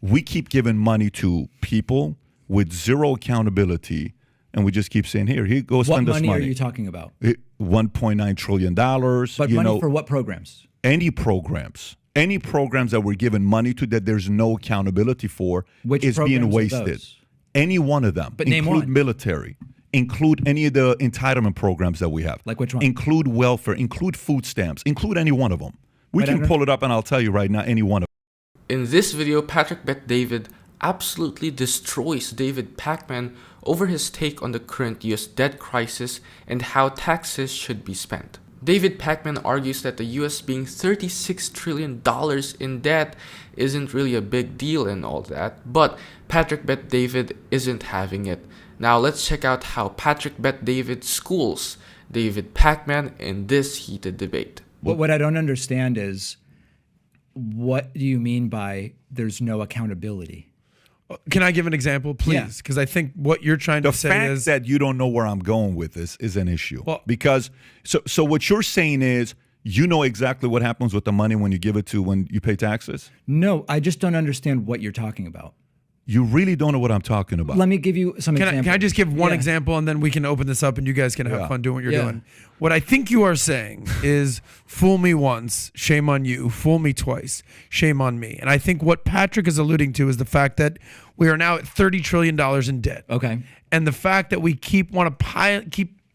we keep giving money to people with zero accountability, and we just keep saying, here, go spend this money. What money are you talking about? $1.9 trillion. But money for what programs? Any programs that we're giving money to that there's no accountability for is being wasted. Any one of them. But name include one. Military. Include any of the entitlement programs that we have. Like which one? Include welfare. Include food stamps. Include any one of them. We can pull it up and I'll tell you right now, any one of them. In this video, Patrick Bet David absolutely destroys David Pakman over his take on the current US debt crisis and how taxes should be spent. David Pakman argues that the US being $36 trillion in debt isn't really a big deal and all that, but Patrick Bet David isn't having it. Now let's check out how Patrick Bet David schools David Pakman in this heated debate. What I don't understand is, what do you mean by there's no accountability? Can I give an example, please? Because I think what you're trying to say is that you don't know where I'm going with this is an issue. Well, because so what you're saying is you know exactly what happens with the money when you give it to when you pay taxes? No, I just don't understand what you're talking about. You really don't know what I'm talking about. Let me give you some examples. Can I just give one example and then we can open this up and you guys can have fun doing what you're doing? What I think you are saying is fool me once, shame on you. Fool me twice, shame on me. And I think what Patrick is alluding to is the fact that we are now at $30 trillion in debt. Okay. And the fact that we keep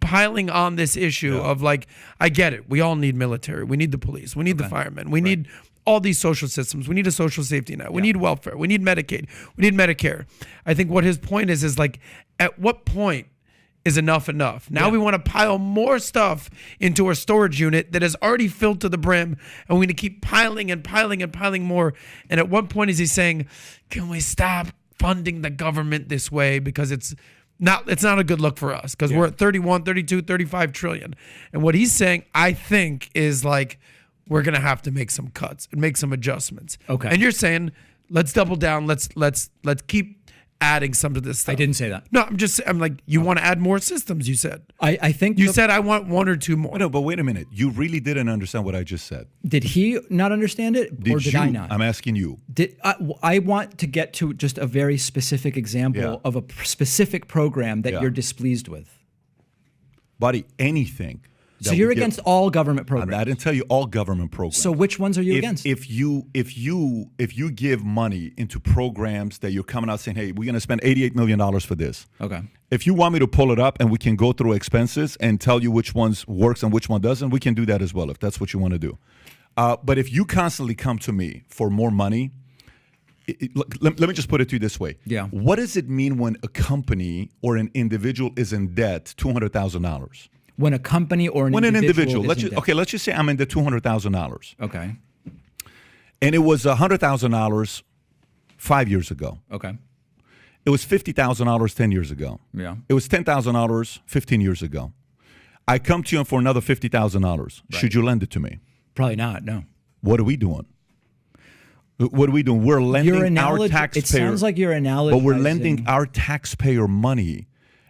piling on this issue of like, I get it. We all need military. We need the police. We need the firemen. We need all these social systems. We need a social safety net. We need welfare. We need Medicaid. We need Medicare. I think what his point is like, at what point is enough enough? Now we want to pile more stuff into our storage unit that is already filled to the brim, and we're going to keep piling and piling and piling more. And at what point is he saying, can we stop funding the government this way? Because it's not a good look for us, because we're at 31, 32, 35 trillion. And what he's saying, I think, is like, we're going to have to make some cuts and make some adjustments. Okay. And you're saying, let's double down. Let's keep adding some to this stuff. I didn't say that. No, I'm like, you want to add more systems, you said. I think you said I want one or two more. No, but wait a minute. You really didn't understand what I just said. Did he not understand it, or did I not? I'm asking you. I want to get to just a very specific example of a specific program that you're displeased with. Buddy, anything. So you're against all government programs? I didn't tell you all government programs. So which ones are you against? If you give money into programs that you're coming out saying, hey, we're going to spend $88 million for this. Okay. If you want me to pull it up and we can go through expenses and tell you which ones works and which one doesn't, we can do that as well if that's what you want to do. But if you constantly come to me for more money, let me just put it to you this way. Yeah. What does it mean when a company or an individual is in debt $200,000? When a company or an individual let's just say I'm in the $200,000. Okay. And it was $100,000 5 years ago. Okay. It was $50,000 10 years ago. Yeah. It was $10,000 15 years ago. I come to you for another $50,000. Right. Should you lend it to me? Probably not, no. What are we doing? What are we doing? We're lending our taxpayer. It sounds like you're analogizing. But we're lending our taxpayer money,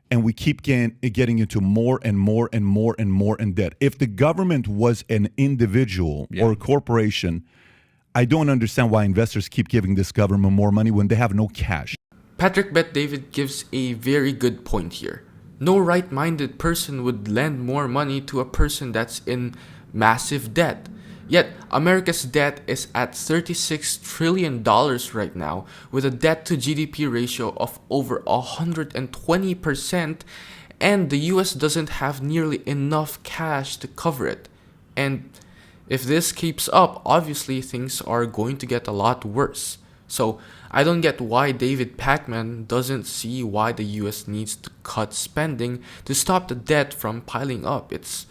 and we keep getting into more and more and more and more in debt. If the government was an individual or a corporation, I don't understand why investors keep giving this government more money when they have no cash. Patrick Bet David gives a very good point here. No right-minded person would lend more money to a person that's in massive debt. Yet, America's debt is at $36 trillion right now, with a debt-to-GDP ratio of over 120%, and the US doesn't have nearly enough cash to cover it. And if this keeps up, obviously things are going to get a lot worse. So, I don't get why David Pakman doesn't see why the US needs to cut spending to stop the debt from piling up. It's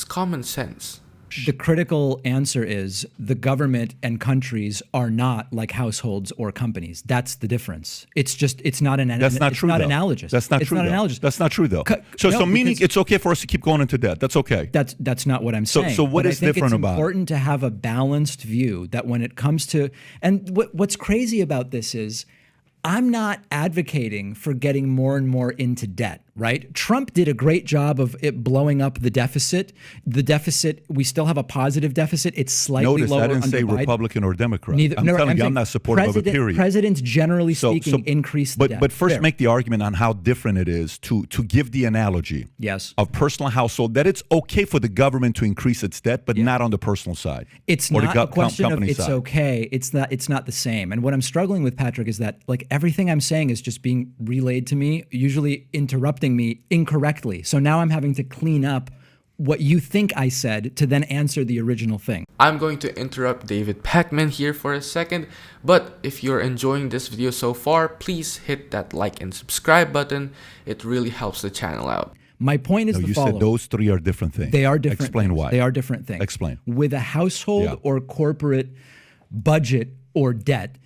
common sense. The critical answer is the government and countries are not like households or companies. That's the difference. It's just, it's not an That's not true. It's not analogous. That's not it's true. Not though. analogous. That's not true, though. So meaning it's okay for us to keep going into debt. That's okay. That's not what I'm saying. So what is different about it? It's important to have a balanced view that when it comes to, and what's crazy about this is, I'm not advocating for getting more and more into debt, right? Trump did a great job of it blowing up the deficit. The deficit, we still have a positive deficit. It's slightly Notice lower I didn't under say Biden. Republican or Democrat. Neither, I'm no, telling you, saying I'm not supportive of a period. Presidents, generally speaking, increase the debt. But first, Fair. make the argument on how different it is to give the analogy Yes. of personal household, that it's okay for the government to increase its debt, but not on the personal side. It's or not the a question of company it's side. okay. It's not the same. And what I'm struggling with, Patrick, is that like everything I'm saying is just being relayed to me, usually interrupting me incorrectly. So now I'm having to clean up what you think I said to then answer the original thing. I'm going to interrupt David Pakman here for a second, but if you're enjoying this video so far, please hit that like and subscribe button. It really helps the channel out. My point is No, the you following. said those three are different things. They are different Explain things. why. They are different things. Explain. With a household Yeah. or corporate budget or debt,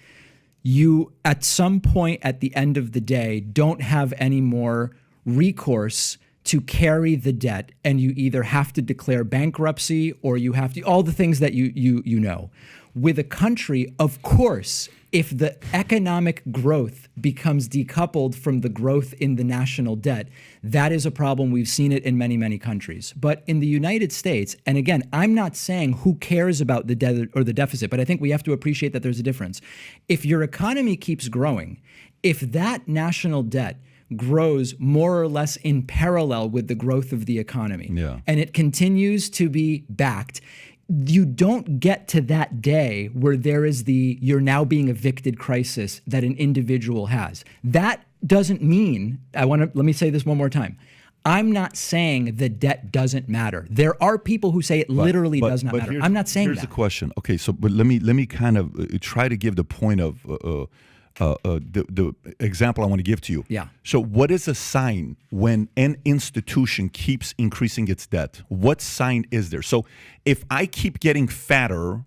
you at some point at the end of the day don't have any more recourse to carry the debt, and you either have to declare bankruptcy or you have to all the things that you know. With a country, of course, if the economic growth becomes decoupled from the growth in the national debt, that is a problem. We've seen it in many, many countries. But in the United States, and again, I'm not saying who cares about the debt or the deficit, but I think we have to appreciate that there's a difference. If your economy keeps growing, if that national debt grows more or less in parallel with the growth of the economy, and it continues to be backed, you don't get to that day where there is the you're now being evicted crisis that an individual has. That doesn't mean, let me say this one more time. I'm not saying the debt doesn't matter. There are people who say it literally does not matter. I'm not saying here's that. the question. Okay, so but let me kind of try to give the point of the example I want to give to you. Yeah. So what is a sign when an institution keeps increasing its debt? What sign is there? So if I keep getting fatter,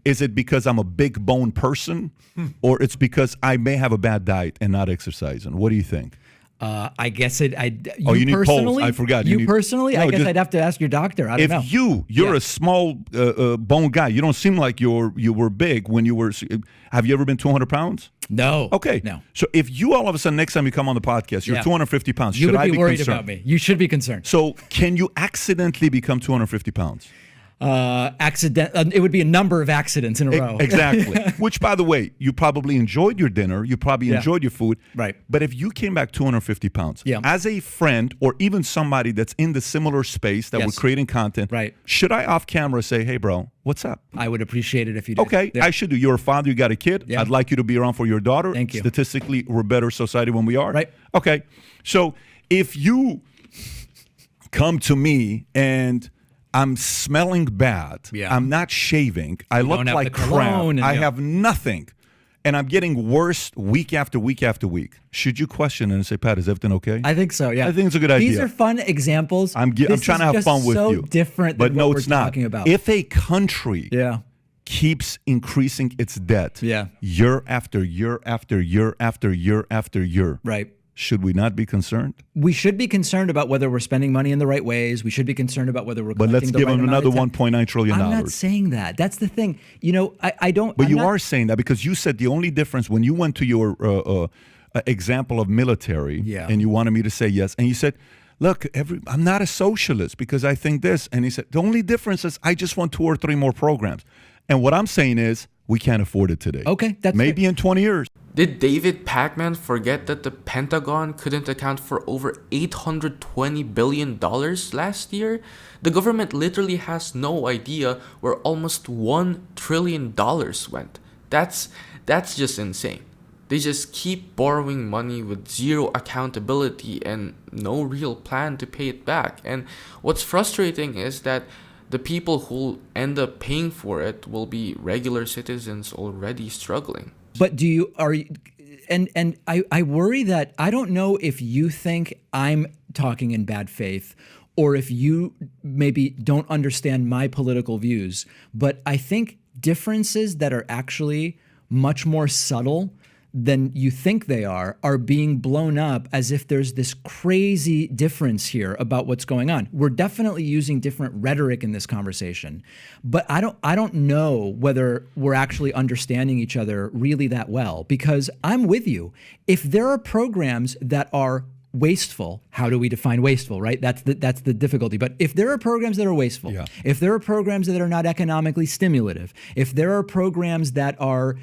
is it because I'm a big bone person, or it's because I may have a bad diet and not exercising? What do you think? I guess it. You need polls. personally, I forgot. You personally, No, I guess just- I'd have to ask your doctor. I don't know. If you're a small bone guy, you don't seem like you were big when you were. Have you ever been 200 pounds? No. Okay. No. So if you all of a sudden next time you come on the podcast, you're 250 pounds, You should would I be worried concerned? about me. You should be concerned. So can you accidentally become 250 pounds? It would be a number of accidents in a row. Exactly. Which, by the way, you probably enjoyed your dinner. You probably enjoyed your food. Right. But if you came back 250 pounds, as a friend or even somebody that's in the similar space that we're creating content, Right. should I off camera say, hey, bro, what's up? I would appreciate it if you did. Okay, Yeah. I should do. You're a father, you got a kid. Yeah. I'd like you to be around for your daughter. Thank you. Statistically, we're a better society when we are. Right. Okay, so if you come to me and I'm smelling bad, I'm not shaving, I look don't have like the cologne crap, and- I have nothing, and I'm getting worse week after week after week, should you question it and say, Pat, is everything okay? I think so. Yeah. I think it's a good These idea. are fun examples. I'm This trying to is have just fun with so you. different but than no, what it's we're not. talking about. If a country Yeah. keeps increasing its debt year after year after year after year after year, Right. should we not be concerned? We should be concerned about whether we're spending money in the right ways. We should be concerned about whether we're But let's collecting the give right them amount another of tax. $1.9 trillion. I'm not saying that. That's the thing. You know, I don't. But I'm you not- are saying that because you said the only difference when you went to your example of military and you wanted me to say yes, and you said, look, I'm not a socialist because I think this. And he said, the only difference is I just want 2 or 3 more programs. And what I'm saying is we can't afford it today. Okay, that's maybe in 20 years. Did David Pakman forget that the Pentagon couldn't account for over $820 billion last year? The government literally has no idea where almost $1 trillion went. That's just insane. They just keep borrowing money with zero accountability and no real plan to pay it back. And what's frustrating is that the people who end up paying for it will be regular citizens already struggling. But I worry that I don't know if you think I'm talking in bad faith or if you maybe don't understand my political views, but I think differences that are actually much more subtle than you think they are being blown up as if there's this crazy difference here about what's going on. We're definitely using different rhetoric in this conversation, but I don't know whether we're actually understanding each other really that well, because I'm with you. If there are programs that are wasteful, how do we define wasteful, right? That's the difficulty. But if there are programs that are wasteful, if there are programs that are not economically stimulative, if there are programs that are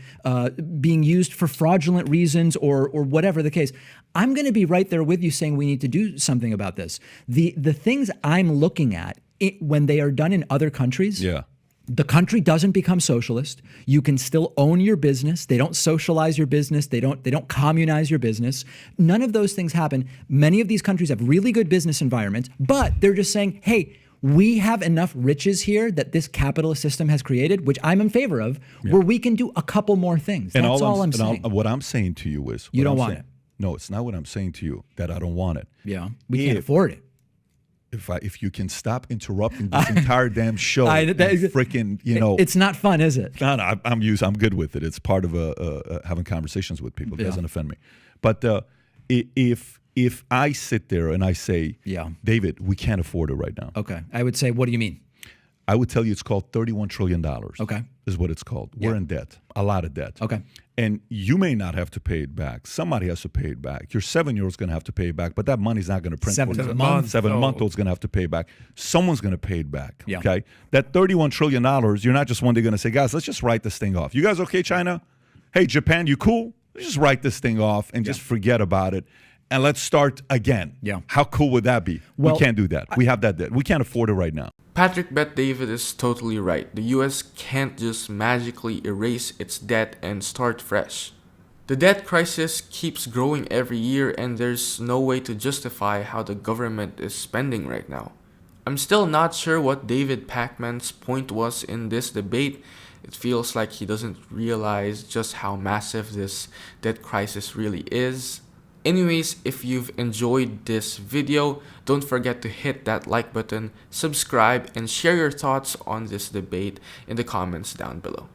being used for fraudulent reasons or whatever the case, I'm going to be right there with you saying we need to do something about this. The things I'm looking at when they are done in other countries, the country doesn't become socialist. You can still own your business. They don't socialize your business. They don't communize your business. None of those things happen. Many of these countries have really good business environments, but they're just saying, hey, we have enough riches here that this capitalist system has created, which I'm in favor of, where we can do a couple more things. That's all I'm saying. What I'm saying to you is... You don't want it. No, it's not what I'm saying to you, that I don't want it. Yeah, we can't afford it. If you can stop interrupting this entire damn show, freaking, it's not fun, is it? No, I'm good with it. It's part of having conversations with people. It doesn't offend me. But if I sit there and I say, David, we can't afford it right now. Okay, I would say, what do you mean? I would tell you it's called $31 trillion. Okay. Is what it's called. We're in debt, a lot of debt. Okay. And you may not have to pay it back. Somebody has to pay it back. Your 7-year-old's going to have to pay it back, but that money's not going to print. 7 months. 7-month-old's going to have to pay it back. Someone's going to pay it back. Yeah. Okay. That $31 trillion, you're not just one day going to say, guys, let's just write this thing off. You guys okay, China? Hey, Japan, you cool? Let's just write this thing off and just forget about it. And let's start again. Yeah. How cool would that be? Well, we can't do that. We have that debt. We can't afford it right now. Patrick Bet David is totally right. The US can't just magically erase its debt and start fresh. The debt crisis keeps growing every year, and there's no way to justify how the government is spending right now. I'm still not sure what David Pakman's point was in this debate. It feels like he doesn't realize just how massive this debt crisis really is. Anyways, if you've enjoyed this video, don't forget to hit that like button, subscribe, and share your thoughts on this debate in the comments down below.